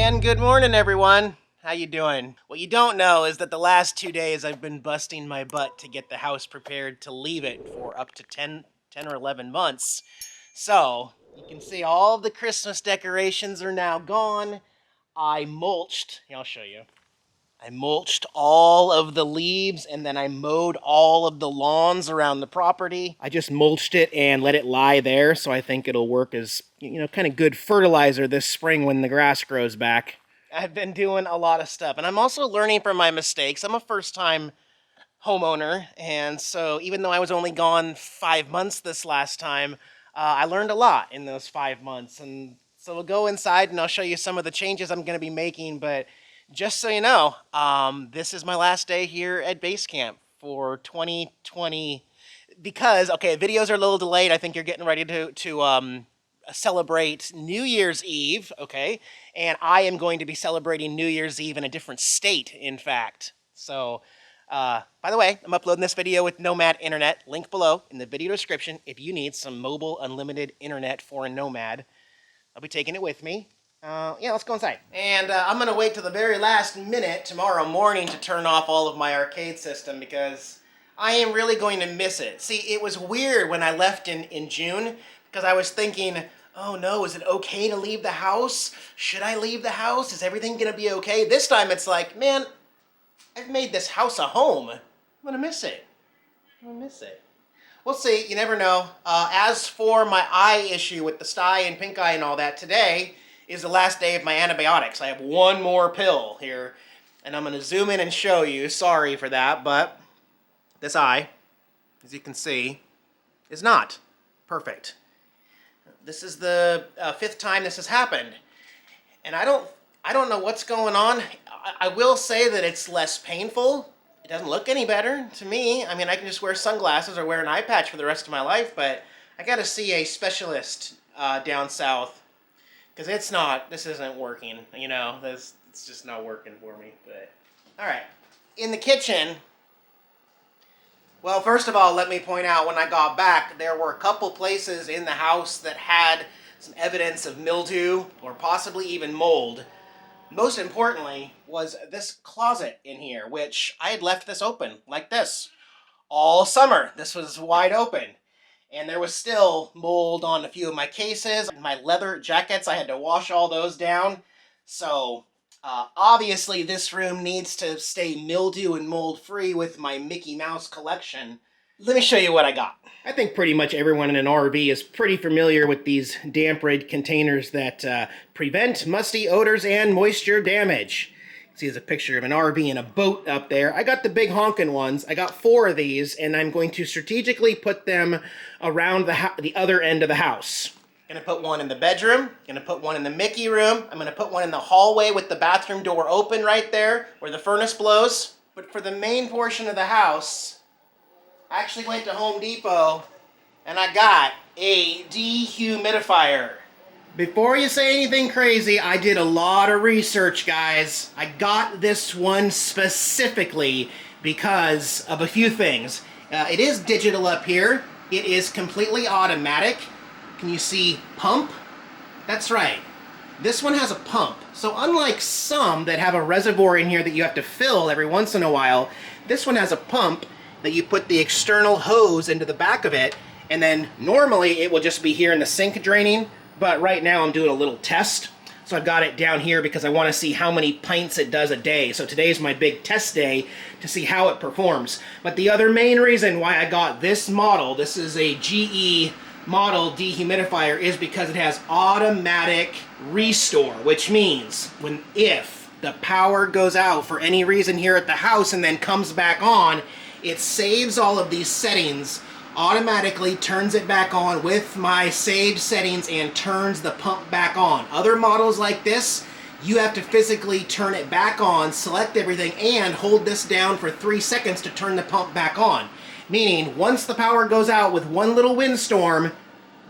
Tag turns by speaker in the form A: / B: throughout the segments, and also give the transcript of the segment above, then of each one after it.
A: And good morning, everyone. How you doing? What you don't know is that the last 2 days I've been busting my butt to get the house prepared to leave it for up to 10 or 11 months. So, you can see all of the Christmas decorations are now gone. I mulched, I'll show you. I mulched all of the leaves and then I mowed all of the lawns around the property. I just mulched it and let it lie there, so I think it'll work as, kind of good fertilizer this spring when the grass grows back. I've been doing a lot of stuff, and I'm also learning from my mistakes. I'm a first-time homeowner, and so even though I was only gone 5 months this last time, I learned a lot in those 5 months. And so we'll go inside and I'll show you some of the changes I'm going to be making, but just so you know, this is my last day here at Basecamp for 2020 because, okay, videos are a little delayed. I think you're getting ready to celebrate New Year's Eve, okay? And I am going to be celebrating New Year's Eve in a different state, in fact. So, by the way, I'm uploading this video with Nomad Internet. Link below in the video description if you need some mobile unlimited internet for a Nomad. I'll be taking it with me. Yeah, let's go inside. And I'm going to wait till the very last minute tomorrow morning to turn off all of my arcade system because I am really going to miss it. See, it was weird when I left in June because I was thinking, oh no, is it okay to leave the house? Should I leave the house? Is everything going to be okay? This time it's like, man, I've made this house a home. I'm going to miss it. I'm going to miss it. We'll see. You never know. As for my eye issue with the sty and pink eye and all that, today is the last day of my antibiotics. I have one more pill here, and I'm going to zoom in and show you. Sorry for that, but this eye, as you can see, is not perfect. This is the 5th time this has happened, and I don't know what's going on. I will say that it's less painful. It doesn't look any better to me. I mean, I can just wear sunglasses or wear an eye patch for the rest of my life, but I got to see a specialist down south. Because this isn't working, it's just not working for me, but... Alright, in the kitchen, well, first of all, let me point out, when I got back, there were a couple places in the house that had some evidence of mildew, or possibly even mold. Most importantly, was this closet in here, which I had left this open, like this, all summer. This was wide open. And there was still mold on a few of my cases. My leather jackets, I had to wash all those down. So, obviously this room needs to stay mildew and mold free with my Mickey Mouse collection. Let me show you what I got. I think pretty much everyone in an RV is pretty familiar with these damp-rid containers that prevent musty odors and moisture damage. See, there's a picture of an RV and a boat up there. I got the big honkin' ones. I got 4 of these, and I'm going to strategically put them around the other end of the house. I'm gonna put one in the bedroom. Gonna put one in the Mickey room. I'm gonna put one in the hallway with the bathroom door open right there, where the furnace blows. But for the main portion of the house, I actually went to Home Depot, and I got a dehumidifier. Before you say anything crazy, I did a lot of research, guys. I got this one specifically because of a few things. It is digital up here. It is completely automatic. Can you see pump? That's right. This one has a pump. So unlike some that have a reservoir in here that you have to fill every once in a while, this one has a pump that you put the external hose into the back of it, and then normally it will just be here in the sink draining. But right now I'm doing a little test. So I've got it down here because I want to see how many pints it does a day. So today's my big test day to see how it performs. But the other main reason why I got this model, this is a GE model dehumidifier, is because it has automatic restore, which means if the power goes out for any reason here at the house and then comes back on, it saves all of these settings, automatically turns it back on with my saved settings and turns the pump back on. Other models like this, you have to physically turn it back on, select everything, and hold this down for 3 seconds to turn the pump back on. Meaning, once the power goes out with one little windstorm,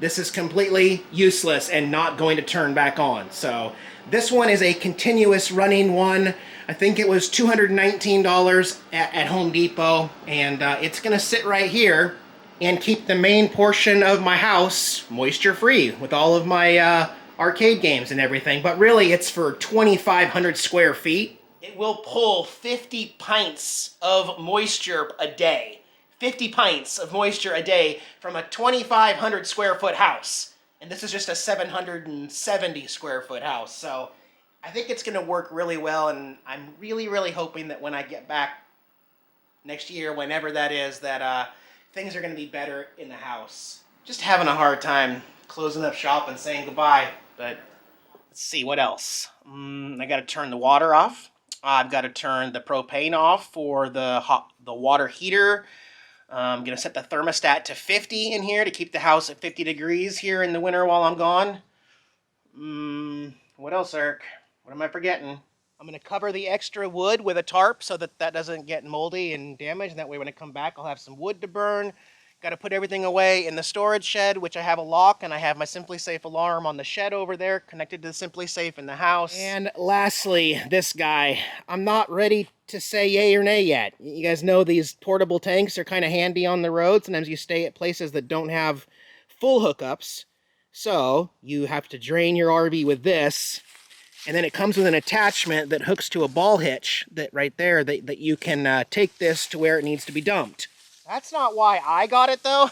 A: this is completely useless and not going to turn back on. So this one is a continuous running one. I think it was $219 at Home Depot, and it's going to sit right here and keep the main portion of my house moisture free with all of my arcade games and everything, but really it's for 2,500 square feet. It will pull 50 pints of moisture a day. 50 pints of moisture a day from a 2,500 square foot house. And this is just a 770 square foot house. So I think it's going to work really well, and I'm really, really hoping that when I get back next year, whenever that is, that things are going to be better in the house. Just having a hard time closing up shop and saying goodbye, but let's see, what else? I got to turn the water off. I've got to turn the propane off for the water heater. I'm going to set the thermostat to 50 in here to keep the house at 50 degrees here in the winter while I'm gone. What else, Eric? What am I forgetting? I'm going to cover the extra wood with a tarp so that that doesn't get moldy and damaged. And that way when I come back, I'll have some wood to burn. Got to put everything away in the storage shed, which I have a lock, and I have my SimpliSafe alarm on the shed over there connected to the SimpliSafe in the house. And lastly, this guy. I'm not ready to say yay or nay yet. You guys know these portable tanks are kind of handy on the road. Sometimes you stay at places that don't have full hookups. So you have to drain your RV with this. And then it comes with an attachment that hooks to a ball hitch that right there that you can take this to where it needs to be dumped. That's not why I got it though.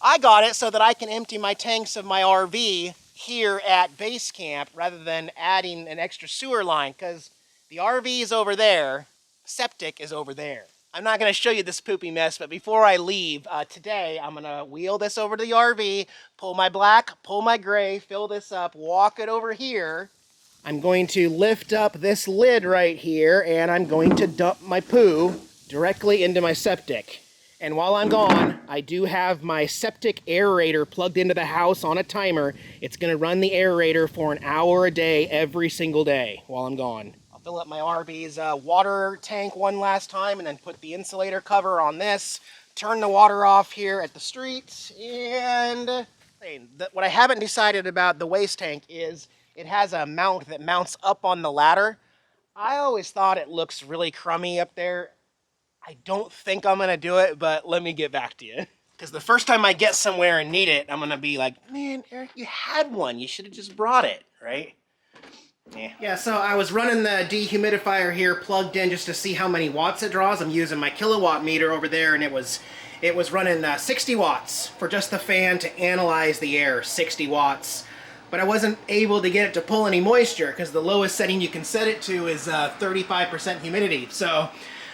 A: I got it so that I can empty my tanks of my RV here at Basecamp rather than adding an extra sewer line, because the RV is over there, septic is over there. I'm not going to show you this poopy mess, but before I leave today, I'm going to wheel this over to the RV, pull my black, pull my gray, fill this up, walk it over here. I'm going to lift up this lid right here, and I'm going to dump my poo directly into my septic. And while I'm gone, I do have my septic aerator plugged into the house on a timer. It's going to run the aerator for an hour a day every single day while I'm gone. I'll fill up my RV's water tank one last time and then put the insulator cover on this, turn the water off here at the street, and what I haven't decided about the waste tank is it has a mount that mounts up on the ladder. I always thought it looks really crummy up there. I don't think I'm going to do it, but let me get back to you. Because the first time I get somewhere and need it, I'm going to be like, man, Eric, you had one. You should have just brought it, right? Yeah, so I was running the dehumidifier here plugged in just to see how many watts it draws. I'm using my kilowatt meter over there, and it was running 60 watts for just the fan to analyze the air, 60 watts. But I wasn't able to get it to pull any moisture because the lowest setting you can set it to is 35% humidity. So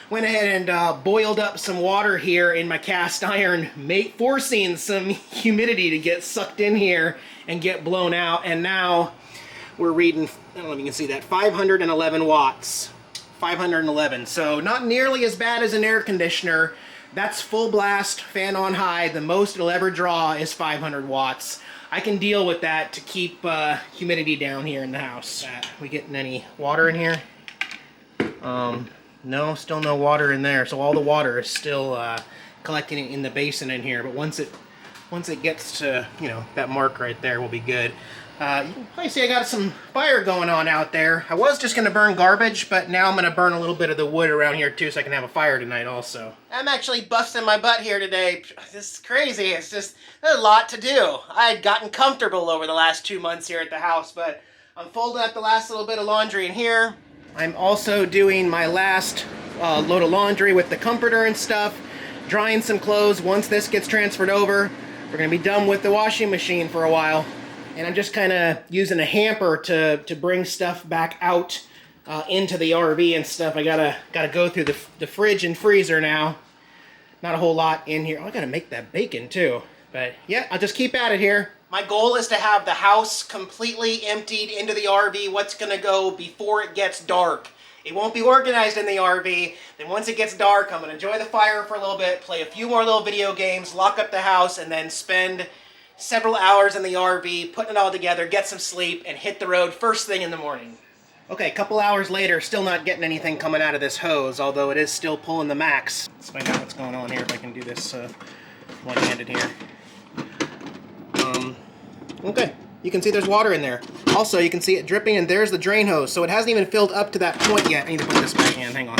A: went ahead and boiled up some water here in my cast iron, forcing some humidity to get sucked in here and get blown out. And now we're reading, I don't know if you can see that, 511 watts. 511. So not nearly as bad as an air conditioner. That's full blast, fan on high. The most it'll ever draw is 500 watts. I can deal with that to keep humidity down here in the house. We getting any water in here? No, still no water in there. So all the water is still collecting in the basin in here. But once it gets to, you know, that mark right there, we'll be good. You can probably see I got some fire going on out there. I was just going to burn garbage, but now I'm going to burn a little bit of the wood around here too so I can have a fire tonight also. I'm actually busting my butt here today. This is crazy. It's just a lot to do. I had gotten comfortable over the last 2 months here at the house, but I'm folding up the last little bit of laundry in here. I'm also doing my last load of laundry with the comforter and stuff, drying some clothes. Once this gets transferred over, we're going to be done with the washing machine for a while. And I'm just kind of using a hamper to bring stuff back out into the RV and stuff. I gotta go through the fridge and freezer now. Not a whole lot in here. Oh, I gotta make that bacon too. But yeah, I'll just keep at it here. My goal is to have the house completely emptied into the RV. What's gonna go before it gets dark. It won't be organized in the RV. Then once it gets dark, I'm gonna enjoy the fire for a little bit, play a few more little video games, lock up the house, and then spend several hours in the RV, putting it all together, get some sleep, and hit the road first thing in the morning. Okay, a couple hours later, still not getting anything coming out of this hose, although it is still pulling the max. Let's find out what's going on here, if I can do this one-handed here. Okay, you can see there's water in there. Also, you can see it dripping, and there's the drain hose, so it hasn't even filled up to that point yet. I need to put this back in, hang on.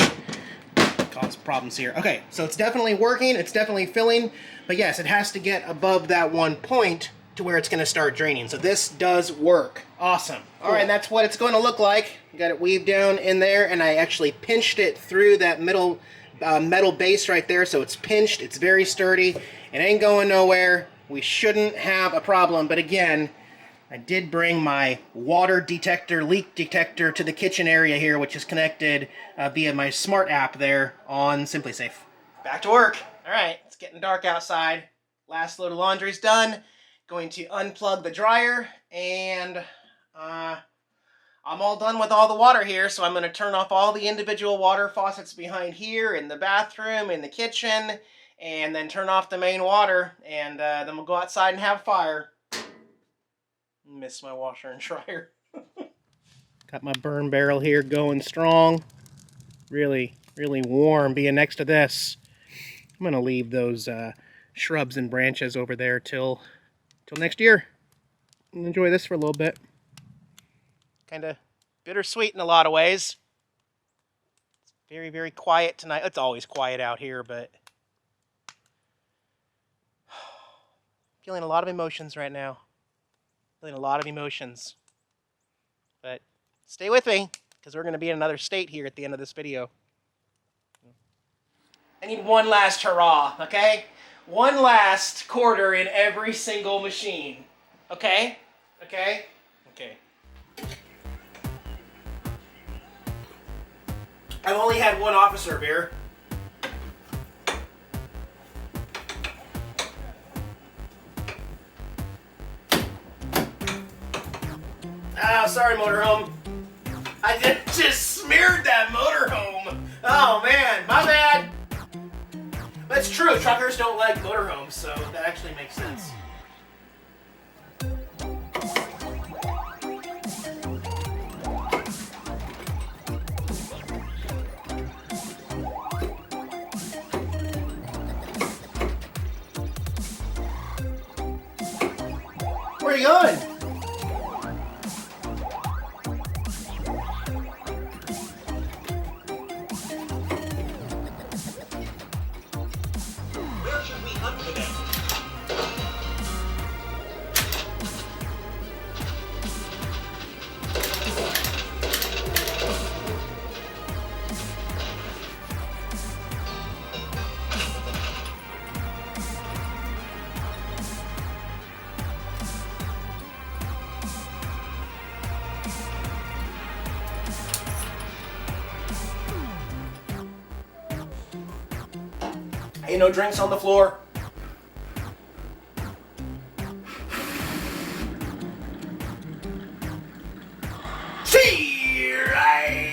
A: Cause problems here. Okay, so it's definitely working, it's definitely filling, but yes, it has to get above that one point to where it's going to start draining. So this does work. Awesome. All right, and that's what it's going to look like. Got it weaved down in there, and I actually pinched it through that middle metal base right there, so it's pinched. It's very sturdy. It ain't going nowhere. We shouldn't have a problem, but again, I did bring my water detector, leak detector to the kitchen area here, which is connected via my smart app there on SimpliSafe. Back to work. All right, it's getting dark outside. Last load of laundry's done. Going to unplug the dryer, and I'm all done with all the water here, so I'm going to turn off all the individual water faucets behind here, in the bathroom, in the kitchen, and then turn off the main water, and then we'll go outside and have fire. Miss my washer and dryer. Got my burn barrel here going strong. Really, really warm being next to this. I'm going to leave those shrubs and branches over there till next year. And enjoy this for a little bit. Kind of bittersweet in a lot of ways. It's very, very quiet tonight. It's always quiet out here, but feeling a lot of emotions right now. Feeling a lot of emotions. But stay with me, because we're going to be in another state here at the end of this video. I need one last hurrah, okay? One last quarter in every single machine. Okay? Okay? Okay. I've only had one officer beer. Oh, sorry, motorhome. I just smeared that motorhome. Oh, man, my bad. But it's true, truckers don't like motorhomes, so that actually makes sense. Where are you going? Where should we hunt today? Hey, no drinks on the floor. See right.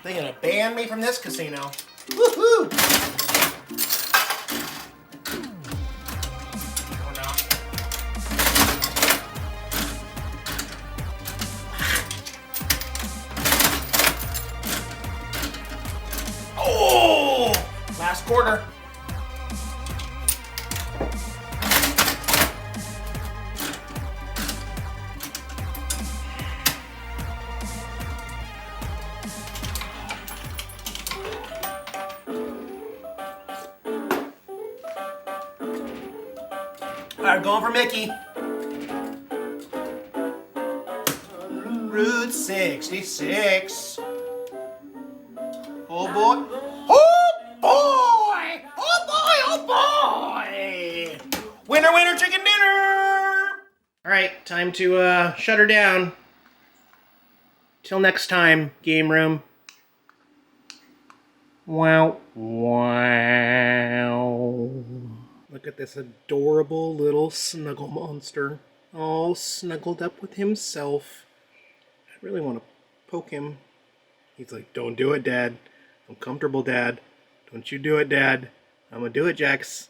A: They're gonna ban me from this casino. Woohoo! Or not. Oh! Last quarter. Alright, going for Mickey. Route 66. Oh boy. Oh boy! Oh boy! Oh boy! Winner, winner, chicken dinner! Alright, time to shut her down. Till next time, game room. Wow. Wow. Look at this adorable little snuggle monster. All snuggled up with himself. I really want to poke him. He's like, don't do it, Dad. I'm comfortable, Dad. Don't you do it, Dad. I'm gonna do it, Jax.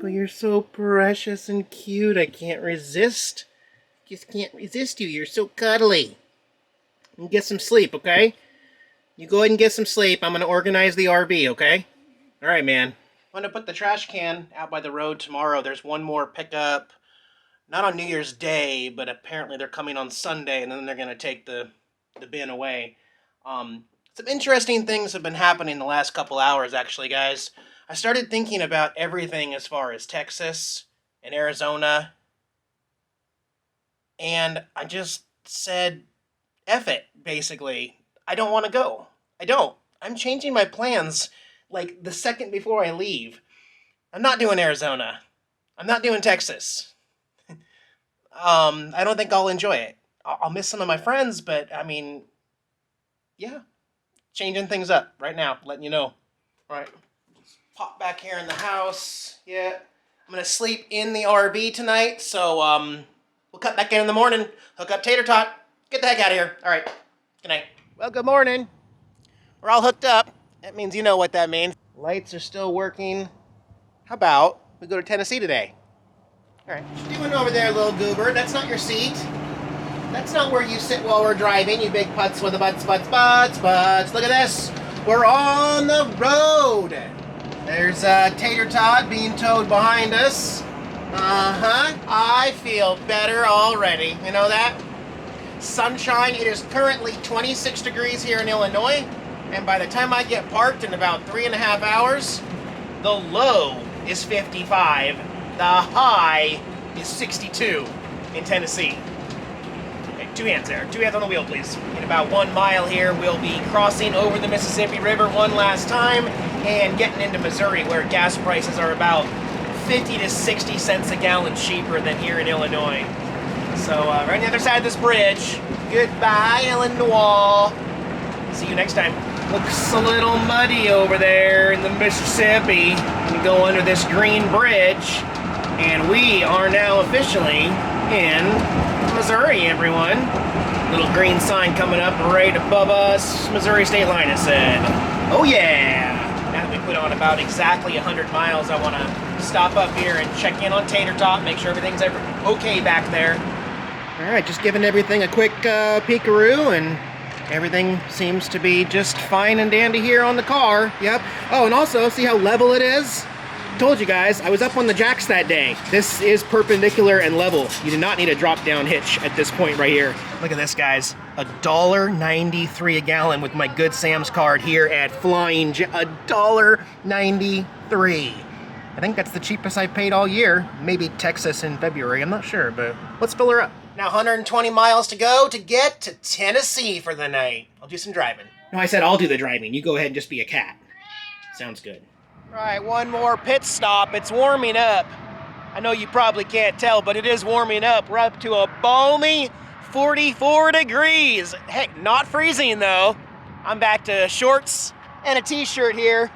A: But you're so precious and cute. I can't resist. Just can't resist you. You're so cuddly. And get some sleep, okay? You go ahead and get some sleep. I'm gonna organize the RV, okay? All right, man. I'm gonna put the trash can out by the road tomorrow. There's one more pickup. Not on New Year's Day, but apparently they're coming on Sunday, and then they're gonna take the bin away. Some interesting things have been happening the last couple hours, actually, guys. I started thinking about everything as far as Texas and Arizona, and I just said, F it, basically. I don't want to go. I don't. I'm changing my plans like the second before I leave. I'm not doing Arizona. I'm not doing Texas. I don't think I'll enjoy it. I'll miss some of my friends, but I mean, yeah. Changing things up right now, letting you know. All right. Pop back here in the house. Yeah. I'm going to sleep in the RV tonight, so we'll cut back in the morning, hook up Tater Tot, get the heck out of here. All right. Good night. Well, good morning. We're all hooked up. That means you know what that means. Lights are still working. How about we go to Tennessee today? All right. What you doing over there, little goober? That's not your seat. That's not where you sit while we're driving, you big putz with the butts. Look at this. We're on the road. There's Tater Tot being towed behind us. Uh-huh. I feel better already. You know that? Sunshine. It is currently 26 degrees here in Illinois. And by the time I get parked in about 3.5 hours, the low is 55. The high is 62 in Tennessee. Two hands there. Two hands on the wheel, please. In about 1 mile here, we'll be crossing over the Mississippi River one last time and getting into Missouri, where gas prices are about 50 to 60 cents a gallon cheaper than here in Illinois. So, right on the other side of this bridge. Goodbye, Illinois. See you next time. Looks a little muddy over there in the Mississippi. We go under this green bridge, and we are now officially in Missouri, everyone. Little green sign coming up right above us. Missouri state line, it said. Oh yeah! Now that we put on about exactly 100 miles, I want to stop up here and check in on Tater Tot, make sure everything's okay back there. Alright, just giving everything a quick peekaroo, and everything seems to be just fine and dandy here on the car. Yep. Oh, and also, see how level it is? Told you guys, I was up on the jacks that day. This is perpendicular and level. You do not need a drop-down hitch at this point right here. Look at this, guys. $1.93 a gallon with my Good Sam's card here at Flying J. $1.93. I think that's the cheapest I've paid all year. Maybe Texas in February, I'm not sure, but let's fill her up. Now 120 miles to go to get to Tennessee for the night. I'll do some driving. No, I said I'll do the driving. You go ahead and just be a cat. Sounds good. Right, one more pit stop. It's warming up. I know you probably can't tell, but it is warming up. We're up to a balmy 44 degrees. Heck, not freezing though. I'm back to shorts and a t-shirt here.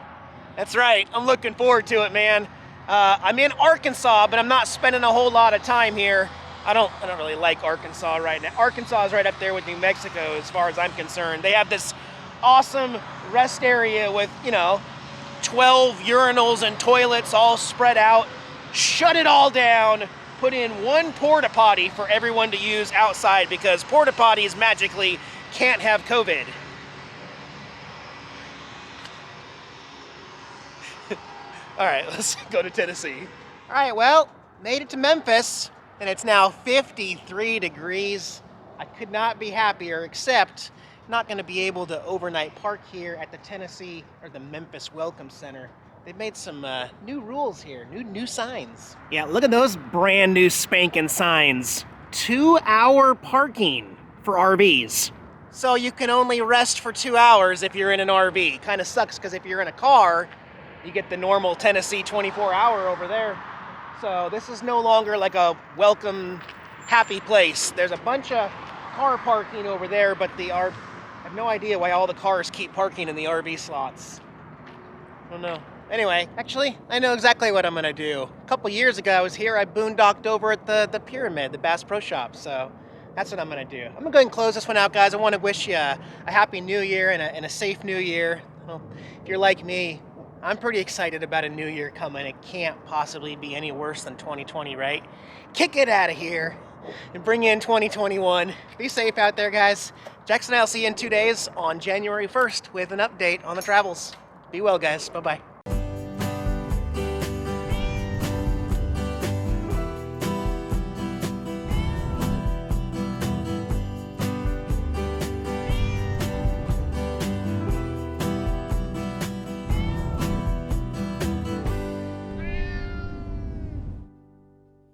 A: That's right, I'm looking forward to it, man. I'm in Arkansas, but I'm not spending a whole lot of time here. I don't really like Arkansas right now. Arkansas is right up there with New Mexico as far as I'm concerned. They have this awesome rest area with, 12 urinals and toilets all spread out. Shut it all down. Put in one porta potty for everyone to use outside because porta potties magically can't have COVID. All right, let's go to Tennessee. All right, well, made it to Memphis, and it's now 53 degrees. I could not be happier, except not going to be able to overnight park here at the Tennessee or the Memphis Welcome Center. They've made some new rules here, new signs. Yeah, look at those brand new spanking signs. 2-hour parking for RVs. So you can only rest for 2 hours if you're in an RV. Kind of sucks because if you're in a car, you get the normal Tennessee 24-hour over there. So this is no longer like a welcome, happy place. There's a bunch of car parking over there, but I have no idea why all the cars keep parking in the RV slots. I don't know. Anyway, actually, I know exactly what I'm gonna do. A couple years ago, I was here. I boondocked over at the Pyramid, the Bass Pro Shop. So that's what I'm gonna do. I'm gonna go ahead and close this one out, guys. I want to wish you a happy New Year and a safe New Year. Well, if you're like me, I'm pretty excited about a new year coming. It can't possibly be any worse than 2020, right? Kick it out of here and bring in 2021. Be safe out there, guys. Jackson and I'll see you in 2 days on January 1st with an update on the travels. Be well, guys. Bye-bye.